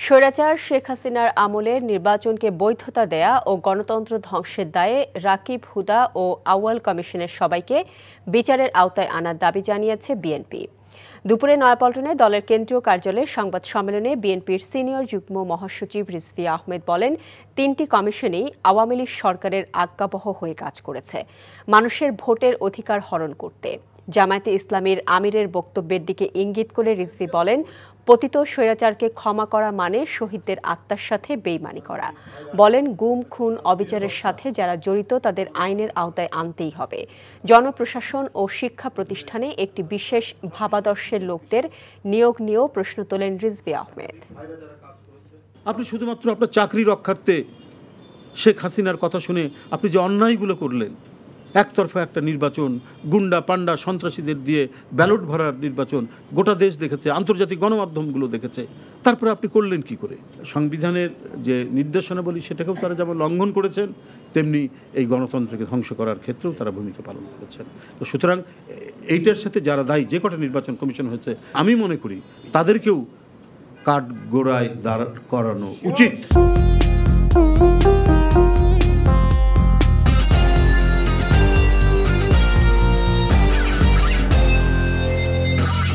স্বৈরাচার শেখ হাসিনার আমলের নির্বাচনকে বৈধতা দেয়া ও গণতন্ত্র ধ্বংসের দায়ে রাকিব, হুদা ও আউয়াল কমিশনের সবাইকে বিচারের আওতায় আনার দাবি জানিয়েছে বিএনপি। দুপুরে নয়াপল্টনে দলের কেন্দ্রীয় কার্যালয়ে সংবাদ সম্মেলনে বিএনপির সিনিয়র যুগ্ম মহাসচিব রিজভী আহমেদ বলেন, ৩টি কমিশনই আওয়ামী লীগ সরকারের আজ্ঞাবহ হয়ে কাজ করেছে মানুষের ভোটের অধিকার হরণ করতে। জামায়াতে ইসলামীর আমিরের বক্তব্যের দিকে ইঙ্গিত করে রিজভী বলেন, পতিত স্বৈরাচারকে ক্ষমা করা মানে শহীদদের আত্মার সাথে বেইমানি করা। বলেন, গুম, খুন, অবিচারের সাথে যারা জড়িত তাদের আইনের আওতায় আনতেই হবে। জনপ্রশাসন ও শিক্ষা প্রতিষ্ঠানে একটি বিশেষ ভাবাদর্শের লোকদের নিয়োগ নিয়েও প্রশ্ন তোলেন রিজভী আহমেদ। আপনি শুধুমাত্র আপনার চাকরি রক্ষার্থে শেখ হাসিনার কথা শুনে আপনি যে অন্যায়গুলো করলেন, একতরফা একটা নির্বাচন, গুন্ডা পান্ডা সন্ত্রাসীদের দিয়ে ব্যালট ভরার নির্বাচন গোটা দেশ দেখেছে, আন্তর্জাতিক গণমাধ্যমগুলো দেখেছে, তারপরে আপনি করলেন কি করে? সংবিধানের যে নির্দেশনাবলী সেটাকেও তারা যেমন লঙ্ঘন করেছেন, তেমনি এই গণতন্ত্রকে ধ্বংস করার ক্ষেত্রেও তারা ভূমিকা পালন করেছেন। তো সুতরাং এইটার সাথে যারা দায়ী, যে কটা নির্বাচন কমিশন হয়েছে, আমি মনে করি তাদেরকেও কাঠগড়ায় দাঁড় করানো উচিত।